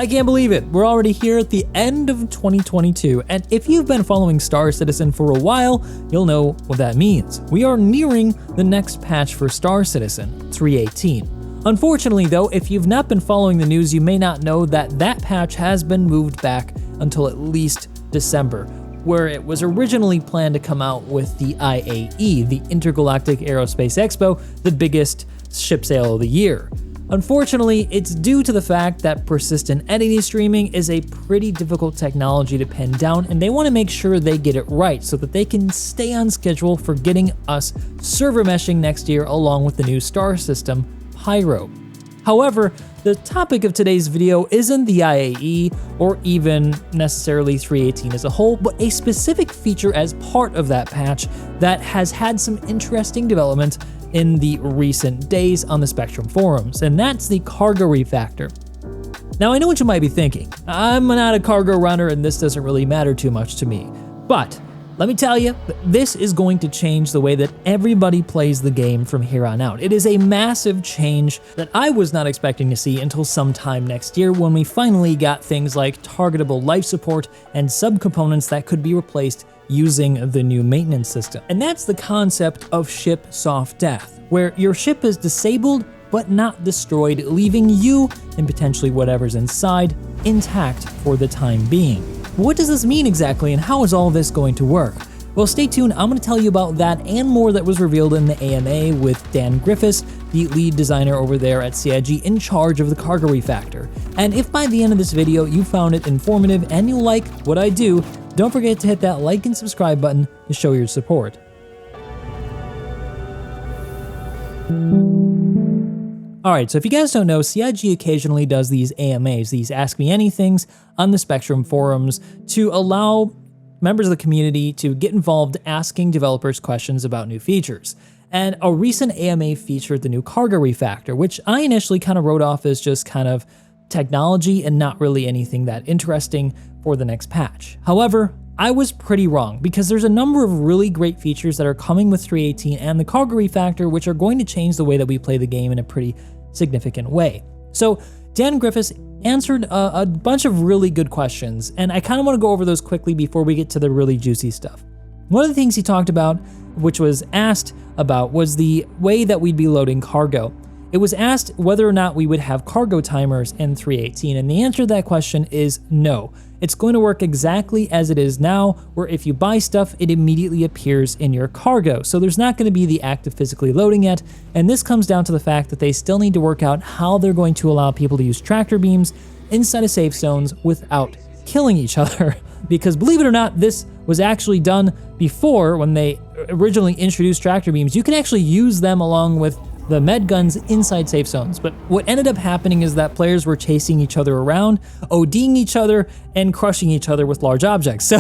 I can't believe it, we're already here at the end of 2022, and if you've been following Star Citizen for a while, you'll know what that means. We are nearing the next patch for Star Citizen, 3.18. Unfortunately though, if you've not been following the news, you may not know that that patch has been moved back until at least December, where it was originally planned to come out with the IAE, the Intergalactic Aerospace Expo, the biggest ship sale of the year. Unfortunately, it's due to the fact that persistent entity streaming is a pretty difficult technology to pin down, and they want to make sure they get it right so that they can stay on schedule for getting us server meshing next year along with the new star system, Pyro. However, the topic of today's video isn't the IAE or even necessarily 3.18 as a whole, but a specific feature as part of that patch that has had some interesting development in the recent days on the Spectrum forums, and that's the Cargo Refactor. Now I know what you might be thinking, I'm not a cargo runner and this doesn't really matter too much to me, but let me tell you, this is going to change the way that everybody plays the game from here on out. It is a massive change that I was not expecting to see until sometime next year when we finally got things like targetable life support and subcomponents that could be replaced using the new maintenance system. And that's the concept of ship soft death, where your ship is disabled but not destroyed, leaving you and potentially whatever's inside intact for the time being. What does this mean exactly, and how is all this going to work? Well, stay tuned, I'm going to tell you about that and more that was revealed in the AMA with Dan Griffiths, the lead designer over there at CIG in charge of the Cargo Refactor. And if by the end of this video you found it informative and you like what I do, don't forget to hit that like and subscribe button to show your support. Alright, so if you guys don't know, CIG occasionally does these AMAs, these Ask Me Anythings on the Spectrum forums to allow members of the community to get involved asking developers questions about new features. And a recent AMA featured the new Cargo Refactor, which I initially kind of wrote off as just kind of technology and not really anything that interesting for the next patch. However, I was pretty wrong because there's a number of really great features that are coming with 3.18 and the Cargo Refactor which are going to change the way that we play the game in a pretty significant way. So Dan Griffiths answered a bunch of really good questions, and I kind of want to go over those quickly before we get to the really juicy stuff. One of the things he talked about, which was asked about, was the way that we'd be loading cargo. It was asked whether or not we would have cargo timers in 3.18, and the answer to that question is no. It's going to work exactly as it is now, where if you buy stuff, it immediately appears in your cargo. So there's not going to be the act of physically loading it, and this comes down to the fact that they still need to work out how they're going to allow people to use tractor beams inside of safe zones without killing each other. Because believe it or not, this was actually done before when they originally introduced tractor beams. You can actually use them along with the med guns inside safe zones, but what ended up happening is that players were chasing each other around, ODing each other, and crushing each other with large objects.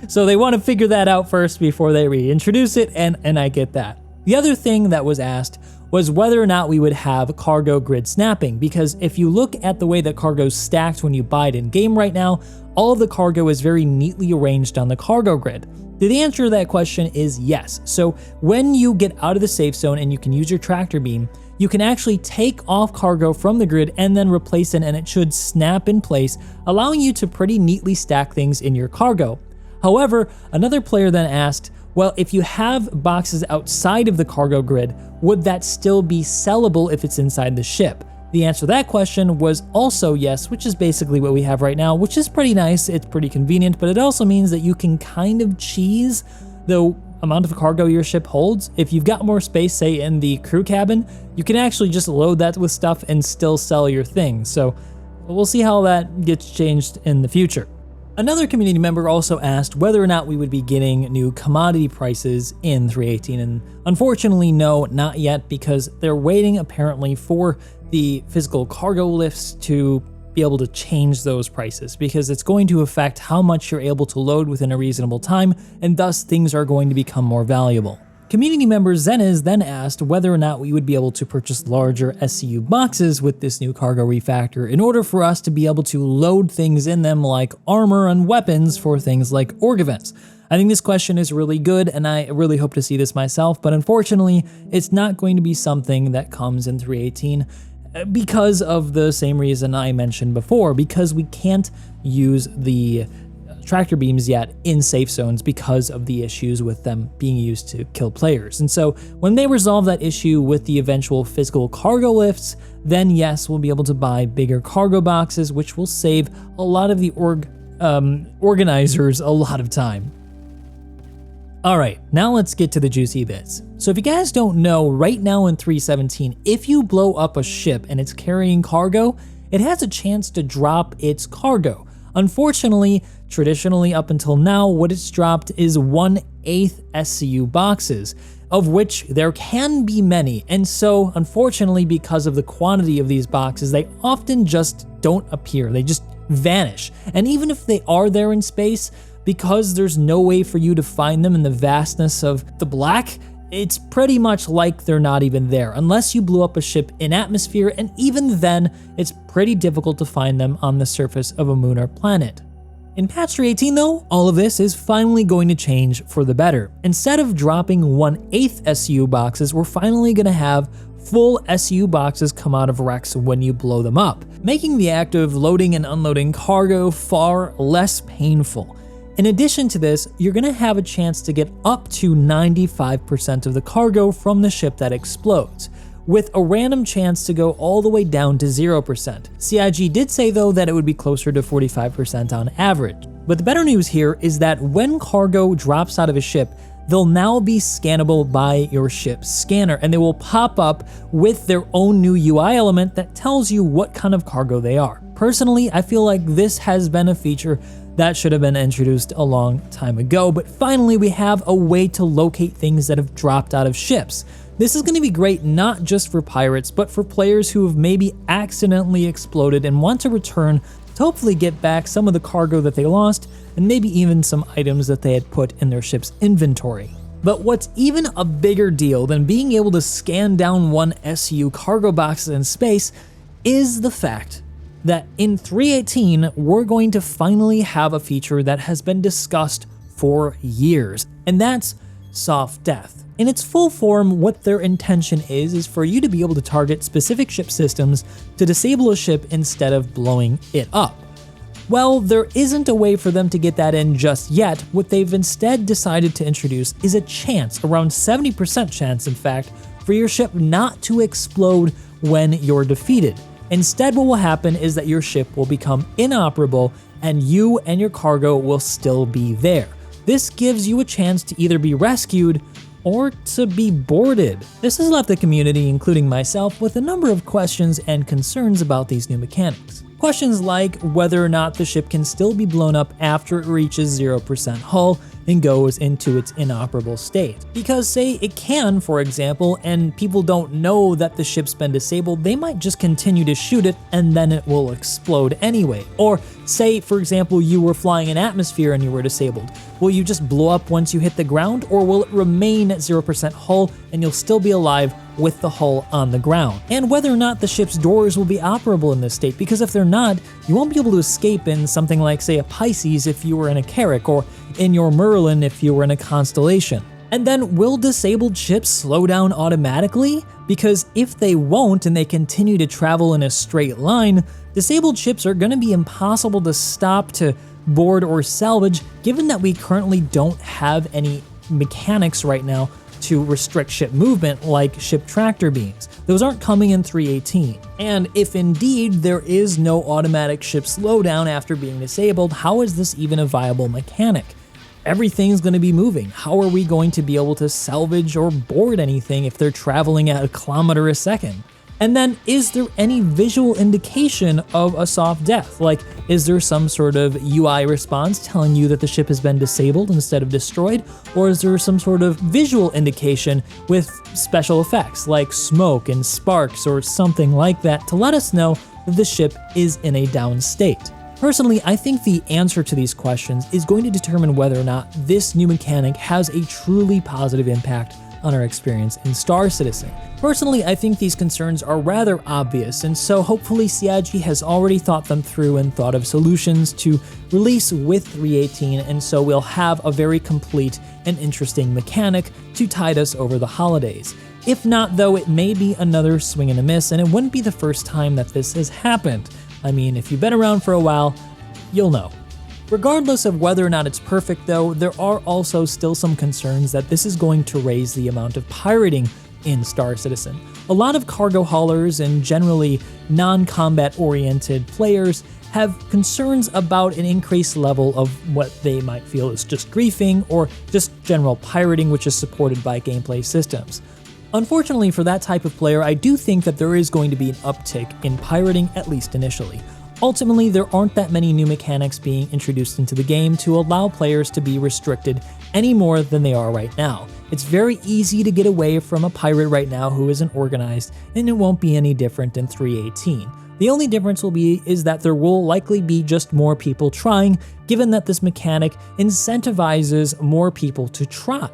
So they want to figure that out first before they reintroduce it, and I get that. The other thing that was asked was whether or not we would have cargo grid snapping, because if you look at the way that cargo's stacked when you buy it in game right now, all of the cargo is very neatly arranged on the cargo grid. The answer to that question is yes. So when you get out of the safe zone and you can use your tractor beam, you can actually take off cargo from the grid and then replace it, and it should snap in place, allowing you to pretty neatly stack things in your cargo. However, another player then asked, well, if you have boxes outside of the cargo grid, would that still be sellable if it's inside the ship? The answer to that question was also yes, which is basically what we have right now, which is pretty nice, it's pretty convenient, but it also means that you can kind of cheese the amount of cargo your ship holds. If you've got more space, say in the crew cabin, you can actually just load that with stuff and still sell your things. So we'll see how that gets changed in the future. Another community member also asked whether or not we would be getting new commodity prices in 3.18, and unfortunately no, not yet, because they're waiting apparently for the physical cargo lifts to be able to change those prices, because it's going to affect how much you're able to load within a reasonable time, and thus things are going to become more valuable. Community member Zeniz then asked whether or not we would be able to purchase larger SCU boxes with this new Cargo Refactor in order for us to be able to load things in them like armor and weapons for things like org events. I think this question is really good, and I really hope to see this myself, but unfortunately, it's not going to be something that comes in 3.18. because of the same reason I mentioned before, because we can't use the tractor beams yet in safe zones because of the issues with them being used to kill players. And so when they resolve that issue with the eventual physical cargo lifts, then yes, we'll be able to buy bigger cargo boxes, which will save a lot of the organizers a lot of time. Alright, now let's get to the juicy bits. So if you guys don't know, right now in 3.17, if you blow up a ship and it's carrying cargo, it has a chance to drop its cargo. Unfortunately, traditionally up until now, what it's dropped is 1/8 SCU boxes, of which there can be many, and so unfortunately because of the quantity of these boxes, they often just don't appear, they just vanish. And even if they are there in space, because there's no way for you to find them in the vastness of the black, it's pretty much like they're not even there, unless you blew up a ship in atmosphere, and even then, it's pretty difficult to find them on the surface of a moon or planet. In patch 3.18 though, all of this is finally going to change for the better. Instead of dropping 1/8 SCU boxes, we're finally going to have full SCU boxes come out of wrecks when you blow them up, making the act of loading and unloading cargo far less painful. In addition to this, you're going to have a chance to get up to 95% of the cargo from the ship that explodes, with a random chance to go all the way down to 0%. CIG did say though that it would be closer to 45% on average. But the better news here is that when cargo drops out of a ship, they'll now be scannable by your ship's scanner, and they will pop up with their own new UI element that tells you what kind of cargo they are. Personally, I feel like this has been a feature that should have been introduced a long time ago, but finally we have a way to locate things that have dropped out of ships. This is going to be great not just for pirates, but for players who have maybe accidentally exploded and want to return to hopefully get back some of the cargo that they lost, and maybe even some items that they had put in their ship's inventory. But what's even a bigger deal than being able to scan down 1 SCU cargo boxes in space is the fact that in 3.18, we're going to finally have a feature that has been discussed for years, and that's soft death. In its full form, what their intention is for you to be able to target specific ship systems to disable a ship instead of blowing it up. Well, there isn't a way for them to get that in just yet. What they've instead decided to introduce is a chance, around 70% chance in fact, for your ship not to explode when you're defeated. Instead, what will happen is that your ship will become inoperable and you and your cargo will still be there. This gives you a chance to either be rescued or to be boarded. This has left the community, including myself, with a number of questions and concerns about these new mechanics. Questions like whether or not the ship can still be blown up after it reaches 0% hull and goes into its inoperable state. Because say it can, for example, and people don't know that the ship's been disabled, they might just continue to shoot it and then it will explode anyway. Or say, for example, you were flying in atmosphere and you were disabled. Will you just blow up once you hit the ground, or will it remain at 0% hull and you'll still be alive with the hull on the ground? And whether or not the ship's doors will be operable in this state, because if they're not, you won't be able to escape in something like, say, a Pisces if you were in a Carrack, or in your Merlin if you were in a Constellation. And then will disabled ships slow down automatically? Because if they won't and they continue to travel in a straight line, disabled ships are going to be impossible to stop, to board, or salvage, given that we currently don't have any mechanics right now to restrict ship movement like ship tractor beams. Those aren't coming in 3.18. And if indeed there is no automatic ship slowdown after being disabled, how is this even a viable mechanic? Everything's going to be moving. How are we going to be able to salvage or board anything if they're traveling at 1 kilometer a second? And then, is there any visual indication of a soft death? Like, is there some sort of UI response telling you that the ship has been disabled instead of destroyed? Or is there some sort of visual indication with special effects like smoke and sparks or something like that to let us know that the ship is in a down state? Personally, I think the answer to these questions is going to determine whether or not this new mechanic has a truly positive impact on our experience in Star Citizen. Personally, I think these concerns are rather obvious, and so hopefully CIG has already thought them through and thought of solutions to release with 3.18, and so we'll have a very complete and interesting mechanic to tide us over the holidays. If not, though, it may be another swing and a miss, and it wouldn't be the first time that this has happened. I mean, if you've been around for a while, you'll know. Regardless of whether or not it's perfect, though, there are also still some concerns that this is going to raise the amount of pirating in Star Citizen. A lot of cargo haulers and generally non-combat oriented players have concerns about an increased level of what they might feel is just griefing or just general pirating, which is supported by gameplay systems. Unfortunately for that type of player, I do think that there is going to be an uptick in pirating, at least initially. Ultimately, there aren't that many new mechanics being introduced into the game to allow players to be restricted any more than they are right now. It's very easy to get away from a pirate right now who isn't organized, and it won't be any different in 3.18. The only difference is that there will likely be just more people trying, given that this mechanic incentivizes more people to try.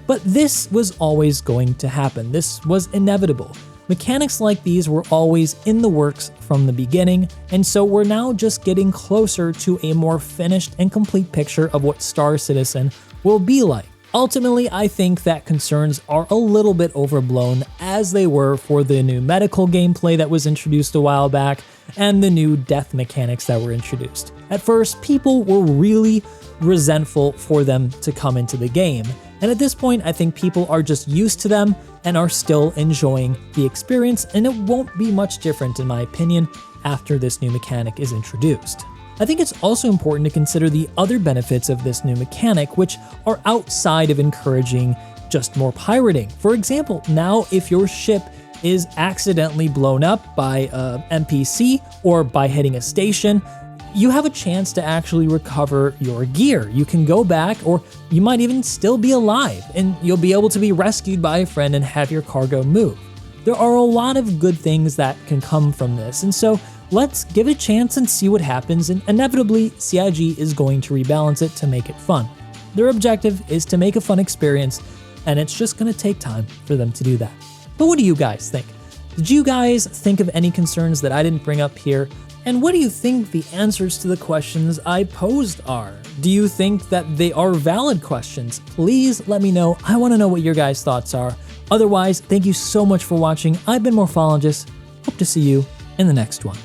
But this was always going to happen. This was inevitable. Mechanics like these were always in the works from the beginning, and so we're now just getting closer to a more finished and complete picture of what Star Citizen will be like. Ultimately, I think that concerns are a little bit overblown, as they were for the new medical gameplay that was introduced a while back and the new death mechanics that were introduced. At first, people were really resentful for them to come into the game, and at this point, I think people are just used to them and are still enjoying the experience, and it won't be much different, in my opinion, after this new mechanic is introduced. I think it's also important to consider the other benefits of this new mechanic, which are outside of encouraging just more pirating. For example, now if your ship is accidentally blown up by an NPC or by hitting a station, you have a chance to actually recover your gear. You can go back, or you might even still be alive, and you'll be able to be rescued by a friend and have your cargo move. There are a lot of good things that can come from this, and so let's give it a chance and see what happens, and inevitably, CIG is going to rebalance it to make it fun. Their objective is to make a fun experience, and it's just going to take time for them to do that. But what do you guys think? Did you guys think of any concerns that I didn't bring up here? And what do you think the answers to the questions I posed are? Do you think that they are valid questions? Please let me know. I want to know what your guys' thoughts are. Otherwise, thank you so much for watching. I've been Morphologist. Hope to see you in the next one.